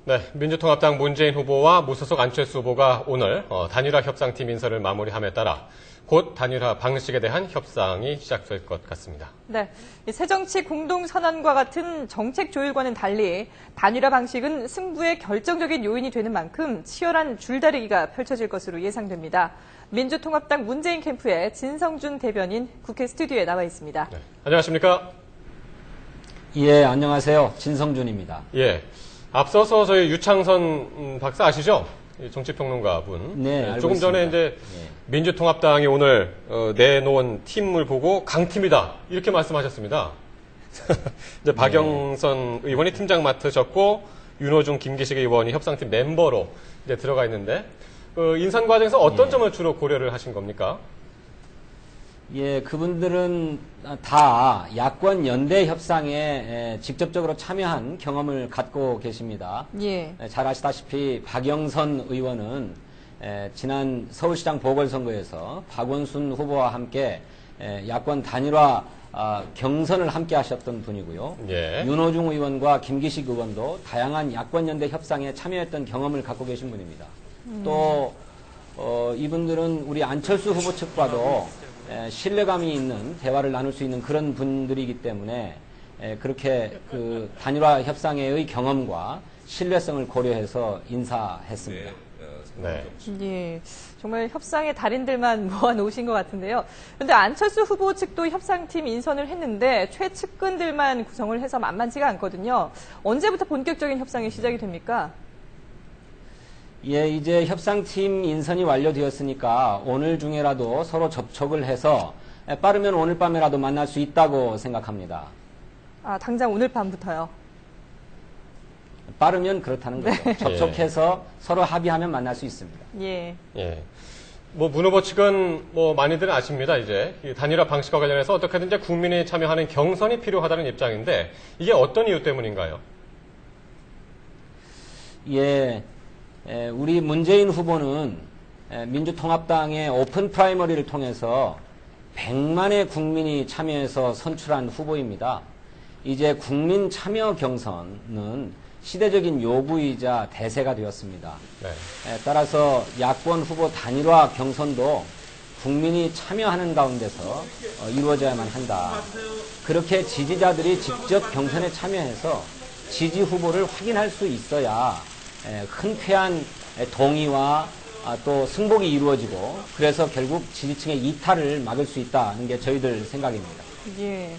네, 민주통합당 문재인 후보와 무소속 안철수 후보가 오늘 단일화 협상팀 인선을 마무리함에 따라 곧 단일화 방식에 대한 협상이 시작될 것 같습니다. 네, 새정치 공동선언과 같은 정책 조율과는 달리 단일화 방식은 승부의 결정적인 요인이 되는 만큼 치열한 줄다리기가 펼쳐질 것으로 예상됩니다. 민주통합당 문재인 캠프의 진성준 대변인 국회 스튜디오에 나와 있습니다. 네, 안녕하십니까? 예, 안녕하세요. 진성준입니다. 예, 앞서서 저희 유창선 박사 아시죠? 정치평론가 분. 네, 알고 조금 전에 있습니다. 이제 민주통합당이 오늘 내놓은 팀을 보고 강팀이다 이렇게 말씀하셨습니다. 이제 박영선 의원이 팀장 맡으셨고 윤호중, 김기식 의원이 협상팀 멤버로 이제 들어가 있는데 인선 과정에서 어떤 점을 주로 고려를 하신 겁니까? 예, 그분들은 다 야권 연대 협상에 직접적으로 참여한 경험을 갖고 계십니다. 예. 잘 아시다시피 박영선 의원은 지난 서울시장 보궐선거에서 박원순 후보와 함께 야권 단일화 경선을 함께 하셨던 분이고요. 예. 윤호중 의원과 김기식 의원도 다양한 야권 연대 협상에 참여했던 경험을 갖고 계신 분입니다. 또 이분들은 우리 안철수 후보 측과도 신뢰감이 있는 대화를 나눌 수 있는 그런 분들이기 때문에 그렇게 그 단일화 협상의 경험과 신뢰성을 고려해서 인사했습니다. 네. 예, 정말 협상의 달인들만 모아놓으신 것 같은데요. 그런데 안철수 후보 측도 협상팀 인선을 했는데 최측근들만 구성을 해서 만만치가 않거든요. 언제부터 본격적인 협상이 시작이 됩니까? 예, 이제 협상팀 인선이 완료되었으니까 오늘 중에라도 서로 접촉을 해서 빠르면 오늘 밤에라도 만날 수 있다고 생각합니다. 아, 당장 오늘 밤부터요? 빠르면 그렇다는 거죠. 네. 접촉해서 서로 합의하면 만날 수 있습니다. 예. 예. 문 후보 측은 많이들 아십니다. 이제 이 단일화 방식과 관련해서 어떻게든 이제 국민이 참여하는 경선이 필요하다는 입장인데 이게 어떤 이유 때문인가요? 예. 우리 문재인 후보는 민주통합당의 오픈 프라이머리를 통해서 100만의 국민이 참여해서 선출한 후보입니다. 이제 국민 참여 경선은 시대적인 요구이자 대세가 되었습니다. 네. 따라서 야권 후보 단일화 경선도 국민이 참여하는 가운데서 이루어져야만 한다. 그렇게 지지자들이 직접 경선에 참여해서 지지 후보를 확인할 수 있어야 흔쾌한 동의와 또 승복이 이루어지고 그래서 결국 지지층의 이탈을 막을 수 있다는 게 저희들 생각입니다. 예.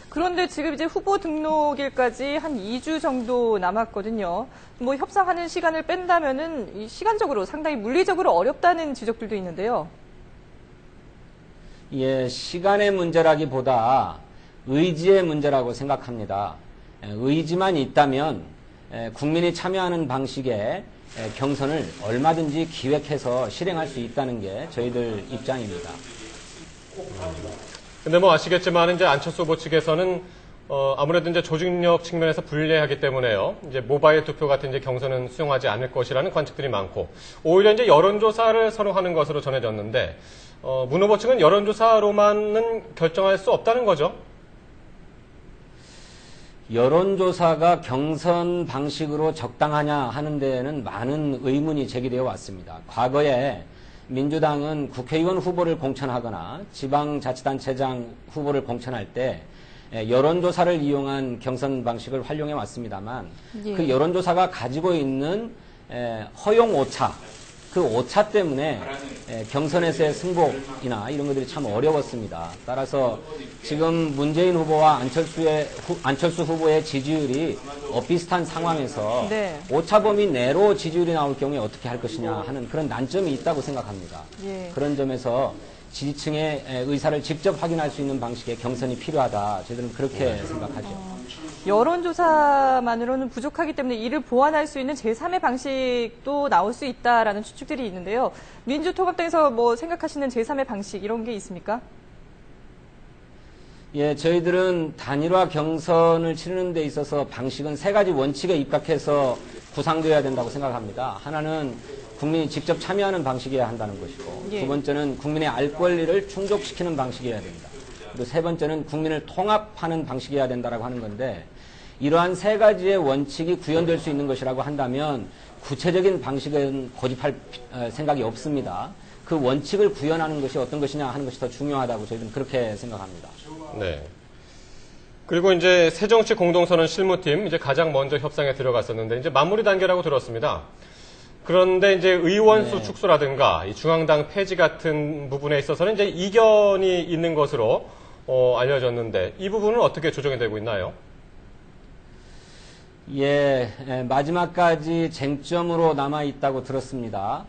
그런데 지금 이제 후보 등록일까지 한 2주 정도 남았거든요. 협상하는 시간을 뺀다면은 시간적으로 상당히 물리적으로 어렵다는 지적들도 있는데요. 예, 시간의 문제라기보다 의지의 문제라고 생각합니다. 의지만 있다면 국민이 참여하는 방식의 경선을 얼마든지 기획해서 실행할 수 있다는 게 저희들 입장입니다. 근데 아시겠지만 이제 안철수 후보 측에서는 아무래도 이제 조직력 측면에서 불리하기 때문에요. 이제 모바일 투표 같은 이제 경선은 수용하지 않을 것이라는 관측들이 많고 오히려 이제 여론조사를 선호하는 것으로 전해졌는데 문 후보 측은 여론조사로만은 결정할 수 없다는 거죠. 여론조사가 경선 방식으로 적당하냐 하는 데에는 많은 의문이 제기되어 왔습니다. 과거에 민주당은 국회의원 후보를 공천하거나 지방자치단체장 후보를 공천할 때 여론조사를 이용한 경선 방식을 활용해 왔습니다만 그 여론조사가 가지고 있는 허용 오차, 그 오차 때문에 경선에서의 승복이나 이런 것들이 참 어려웠습니다. 따라서 지금 문재인 후보와 안철수 후보의 지지율이 비슷한 상황에서 네. 오차 범위 내로 지지율이 나올 경우에 어떻게 할 것이냐 하는 그런 난점이 있다고 생각합니다. 예. 그런 점에서 지지층의 의사를 직접 확인할 수 있는 방식의 경선이 필요하다. 저희들은 그렇게 생각하죠. 여론조사만으로는 부족하기 때문에 이를 보완할 수 있는 제3의 방식도 나올 수 있다라는 추측들이 있는데요. 민주통합당에서 생각하시는 제3의 방식 이런 게 있습니까? 예, 저희들은 단일화 경선을 치르는 데 있어서 방식은 세 가지 원칙에 입각해서 구상되어야 된다고 생각합니다. 하나는 국민이 직접 참여하는 방식이어야 한다는 것이고 예. 두 번째는 국민의 알 권리를 충족시키는 방식이어야 됩니다. 그리고 세 번째는 국민을 통합하는 방식이어야 된다고 하는 건데 이러한 세 가지의 원칙이 구현될 수 있는 것이라고 한다면 구체적인 방식은 고집할 생각이 없습니다. 그 원칙을 구현하는 것이 어떤 것이냐 하는 것이 더 중요하다고 저희들은 그렇게 생각합니다. 네. 그리고 이제 새정치 공동선언 실무팀 이제 가장 먼저 협상에 들어갔었는데 이제 마무리 단계라고 들었습니다. 그런데 이제 의원수 네. 축소라든가 이 중앙당 폐지 같은 부분에 있어서는 이제 이견이 있는 것으로 알려졌는데 이 부분은 어떻게 조정이 되고 있나요? 예, 마지막까지 쟁점으로 남아 있다고 들었습니다.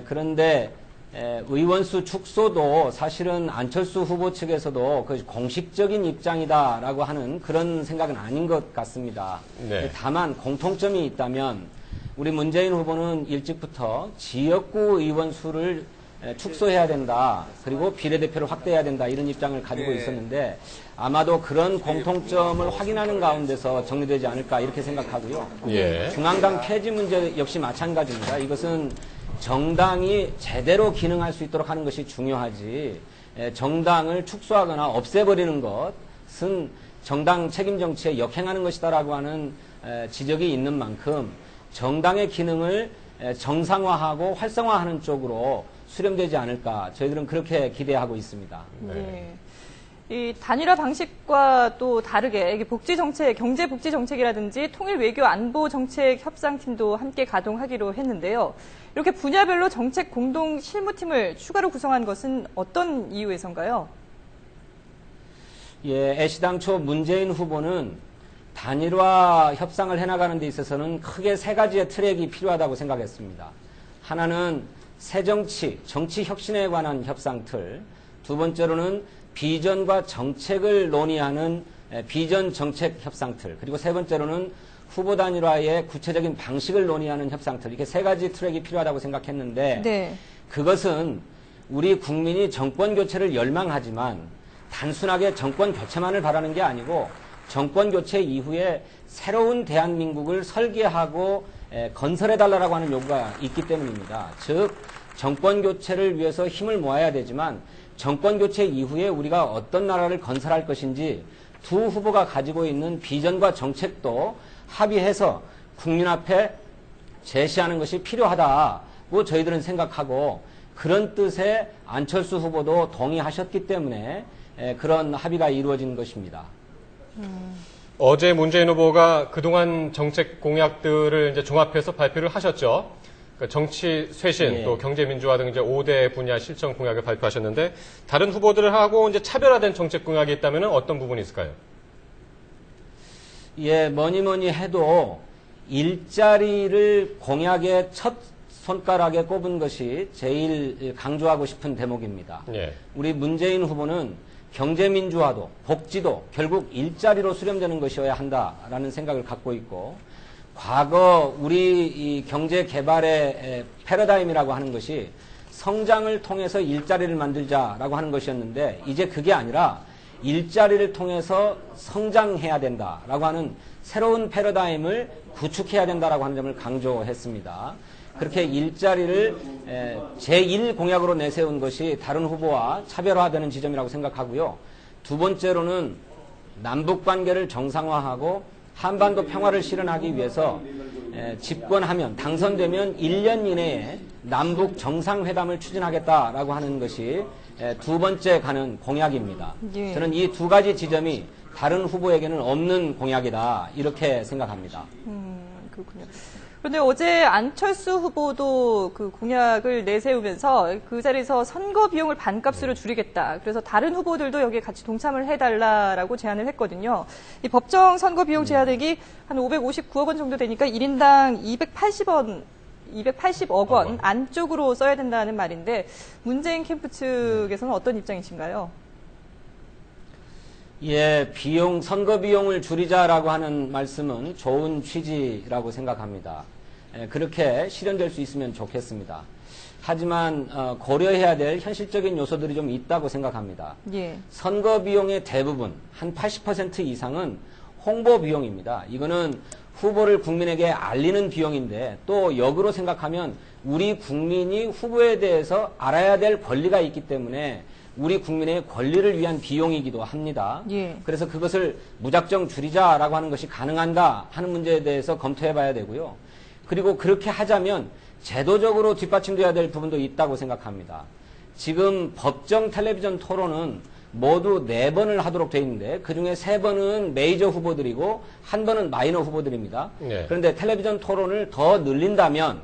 그런데 의원수 축소도 사실은 안철수 후보 측에서도 그 공식적인 입장이다라고 하는 그런 생각은 아닌 것 같습니다. 네. 다만 공통점이 있다면 우리 문재인 후보는 일찍부터 지역구 의원수를 축소해야 된다. 그리고 비례대표를 확대해야 된다. 이런 입장을 가지고 있었는데 아마도 그런 공통점을 확인하는 가운데서 정리되지 않을까 이렇게 생각하고요. 예. 중앙당 폐지 문제 역시 마찬가지입니다. 이것은 정당이 제대로 기능할 수 있도록 하는 것이 중요하지 정당을 축소하거나 없애버리는 것은 정당 책임 정치에 역행하는 것이다라고 하는 지적이 있는 만큼 정당의 기능을 정상화하고 활성화하는 쪽으로 수렴되지 않을까 저희들은 그렇게 기대하고 있습니다. 네. 이 단일화 방식과 또 다르게 이게 복지 정책, 경제 복지 정책이라든지 통일 외교 안보 정책 협상팀도 함께 가동하기로 했는데요. 이렇게 분야별로 정책 공동 실무팀을 추가로 구성한 것은 어떤 이유에서인가요? 예, 애시당초 문재인 후보는 단일화 협상을 해나가는 데 있어서는 크게 세 가지의 트랙이 필요하다고 생각했습니다. 하나는 새정치, 정치 혁신에 관한 협상 틀, 두 번째로는 비전과 정책을 논의하는 비전 정책 협상 틀, 그리고 세 번째로는 후보 단일화의 구체적인 방식을 논의하는 협상 틀, 이렇게 세 가지 트랙이 필요하다고 생각했는데 네. 그것은 우리 국민이 정권 교체를 열망하지만 단순하게 정권 교체만을 바라는 게 아니고 정권 교체 이후에 새로운 대한민국을 설계하고 건설해달라고 하는 요구가 있기 때문입니다. 즉 정권 교체를 위해서 힘을 모아야 되지만 정권 교체 이후에 우리가 어떤 나라를 건설할 것인지 두 후보가 가지고 있는 비전과 정책도 합의해서 국민 앞에 제시하는 것이 필요하다고 저희들은 생각하고 그런 뜻에 안철수 후보도 동의하셨기 때문에 그런 합의가 이루어진 것입니다. 어제 문재인 후보가 그동안 정책 공약들을 이제 종합해서 발표를 하셨죠. 정치 쇄신, 예. 또 경제 민주화 등 이제 5대 분야 실천 공약을 발표하셨는데 다른 후보들하고 이제 차별화된 정책 공약이 있다면 어떤 부분이 있을까요? 예, 뭐니 해도 일자리를 공약의 첫 손가락에 꼽은 것이 제일 강조하고 싶은 대목입니다. 예. 우리 문재인 후보는 경제 민주화도 복지도 결국 일자리로 수렴되는 것이어야 한다라는 생각을 갖고 있고 과거 우리 이 경제 개발의 패러다임이라고 하는 것이 성장을 통해서 일자리를 만들자라고 하는 것이었는데 이제 그게 아니라 일자리를 통해서 성장해야 된다라고 하는 새로운 패러다임을 구축해야 된다라고 하는 점을 강조했습니다. 그렇게 일자리를 제1 공약으로 내세운 것이 다른 후보와 차별화되는 지점이라고 생각하고요. 두 번째로는 남북 관계를 정상화하고 한반도 평화를 실현하기 위해서 집권하면 당선되면 1년 이내에 남북 정상회담을 추진하겠다라고 하는 것이 두 번째 가는 공약입니다. 예. 저는 이 두 가지 지점이 다른 후보에게는 없는 공약이다 이렇게 생각합니다. 그렇군요. 그런데 어제 안철수 후보도 그 공약을 내세우면서 그 자리에서 선거 비용을 반값으로 줄이겠다. 그래서 다른 후보들도 여기에 같이 동참을 해달라라고 제안을 했거든요. 이 법정 선거 비용 제한액이 한 559억 원 정도 되니까 1인당 280억 원 안쪽으로 써야 된다는 말인데 문재인 캠프 측에서는 어떤 입장이신가요? 예, 선거 비용을 줄이자라고 하는 말씀은 좋은 취지라고 생각합니다. 그렇게 실현될 수 있으면 좋겠습니다. 하지만 고려해야 될 현실적인 요소들이 좀 있다고 생각합니다. 예. 선거 비용의 대부분, 한 80% 이상은 홍보 비용입니다. 이거는 후보를 국민에게 알리는 비용인데 또 역으로 생각하면 우리 국민이 후보에 대해서 알아야 될 권리가 있기 때문에 우리 국민의 권리를 위한 비용이기도 합니다. 예. 그래서 그것을 무작정 줄이자라고 하는 것이 가능한가 하는 문제에 대해서 검토해 봐야 되고요. 그리고 그렇게 하자면 제도적으로 뒷받침돼야 될 부분도 있다고 생각합니다. 지금 법정 텔레비전 토론은 모두 4번을 하도록 되어 있는데 그중에 3번은 메이저 후보들이고 1번은 마이너 후보들입니다. 네. 그런데 텔레비전 토론을 더 늘린다면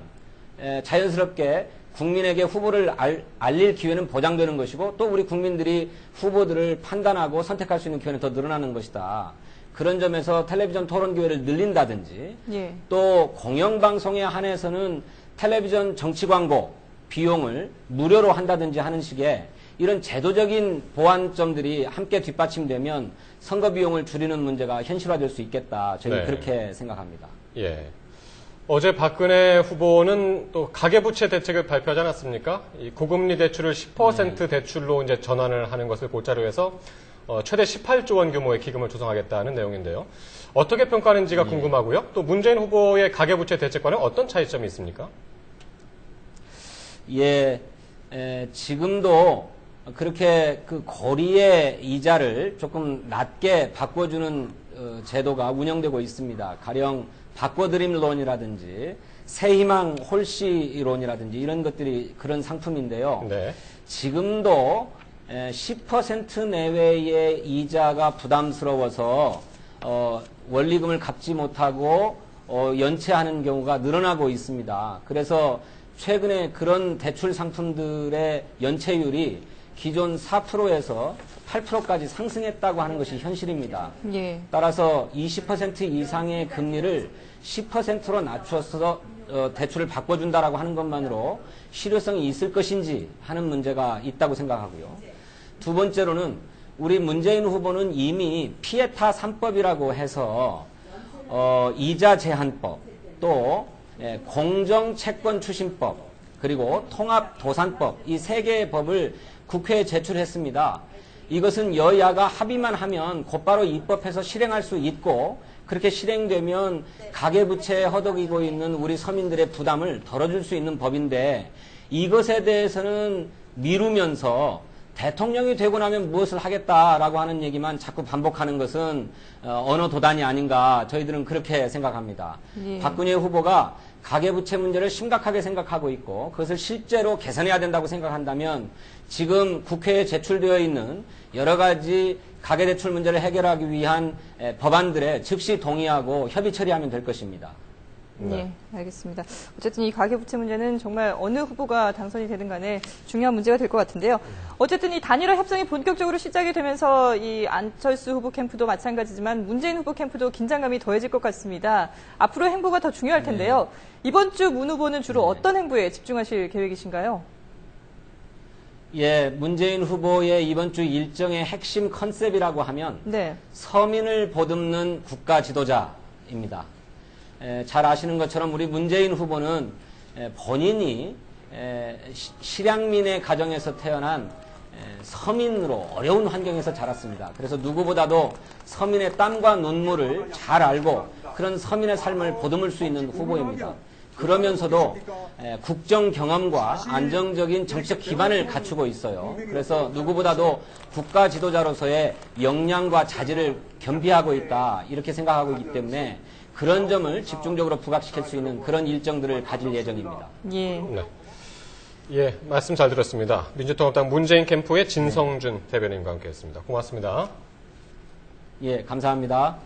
자연스럽게 국민에게 후보를 알릴 기회는 보장되는 것이고 또 우리 국민들이 후보들을 판단하고 선택할 수 있는 기회는 더 늘어나는 것이다. 그런 점에서 텔레비전 토론 기회를 늘린다든지 예. 또 공영방송에 한해서는 텔레비전 정치 광고 비용을 무료로 한다든지 하는 식의 이런 제도적인 보완점들이 함께 뒷받침되면 선거 비용을 줄이는 문제가 현실화될 수 있겠다. 저희는 네. 그렇게 생각합니다. 예. 어제 박근혜 후보는 또 가계부채 대책을 발표하지 않았습니까? 이 고금리 대출을 10% 대출로 이제 전환을 하는 것을 골자로 해서 최대 18조 원 규모의 기금을 조성하겠다는 내용인데요. 어떻게 평가하는지가 궁금하고요. 또 문재인 후보의 가계부채 대책과는 어떤 차이점이 있습니까? 예, 지금도 그렇게 그 거리의 이자를 조금 낮게 바꿔주는 제도가 운영되고 있습니다. 가령 바꿔드림 론이라든지 새희망 홀씨론이라든지 이런 것들이 그런 상품인데요. 네. 지금도 10% 내외의 이자가 부담스러워서 원리금을 갚지 못하고 연체하는 경우가 늘어나고 있습니다. 그래서 최근에 그런 대출 상품들의 연체율이 기존 4%에서 8%까지 상승했다고 하는 것이 현실입니다. 예. 따라서 20% 이상의 금리를 10%로 낮춰서 대출을 바꿔준다라고 하는 것만으로 실효성이 있을 것인지 하는 문제가 있다고 생각하고요. 두 번째로는 우리 문재인 후보는 이미 피에타 3법이라고 해서 이자 제한법 또 공정채권 추진법 그리고 통합도산법 이 3개의 법을 국회에 제출했습니다. 이것은 여야가 합의만 하면 곧바로 입법해서 실행할 수 있고 그렇게 실행되면 가계부채에 허덕이고 있는 우리 서민들의 부담을 덜어줄 수 있는 법인데 이것에 대해서는 미루면서 대통령이 되고 나면 무엇을 하겠다라고 하는 얘기만 자꾸 반복하는 것은 언어 도단이 아닌가 저희들은 그렇게 생각합니다. 예. 박근혜 후보가 가계부채 문제를 심각하게 생각하고 있고 그것을 실제로 개선해야 된다고 생각한다면 지금 국회에 제출되어 있는 여러 가지 가계대출 문제를 해결하기 위한 법안들에 즉시 동의하고 협의 처리하면 될 것입니다. 네, 알겠습니다. 어쨌든 이 가계부채 문제는 정말 어느 후보가 당선이 되든 간에 중요한 문제가 될 것 같은데요. 어쨌든 이 단일화 협상이 본격적으로 시작이 되면서 이 안철수 후보 캠프도 마찬가지지만 문재인 후보 캠프도 긴장감이 더해질 것 같습니다. 앞으로 행보가 더 중요할 텐데요. 이번 주 문 후보는 주로 어떤 행보에 집중하실 계획이신가요? 예, 문재인 후보의 이번 주 일정의 핵심 컨셉이라고 하면 네. 서민을 보듬는 국가 지도자입니다. 잘 아시는 것처럼 우리 문재인 후보는 본인이 실향민의 가정에서 태어난 서민으로 어려운 환경에서 자랐습니다. 그래서 누구보다도 서민의 땀과 눈물을 잘 알고 그런 서민의 삶을 보듬을 수 있는 후보입니다. 그러면서도 국정 경험과 안정적인 정치적 기반을 갖추고 있어요. 그래서 누구보다도 국가 지도자로서의 역량과 자질을 겸비하고 있다 이렇게 생각하고 있기 때문에 그런 점을 집중적으로 부각시킬 수 있는 그런 일정들을 가질 예정입니다. 예. 네. 예, 말씀 잘 들었습니다. 민주통합당 문재인 캠프의 진성준 대변인과 함께했습니다. 고맙습니다. 예, 감사합니다.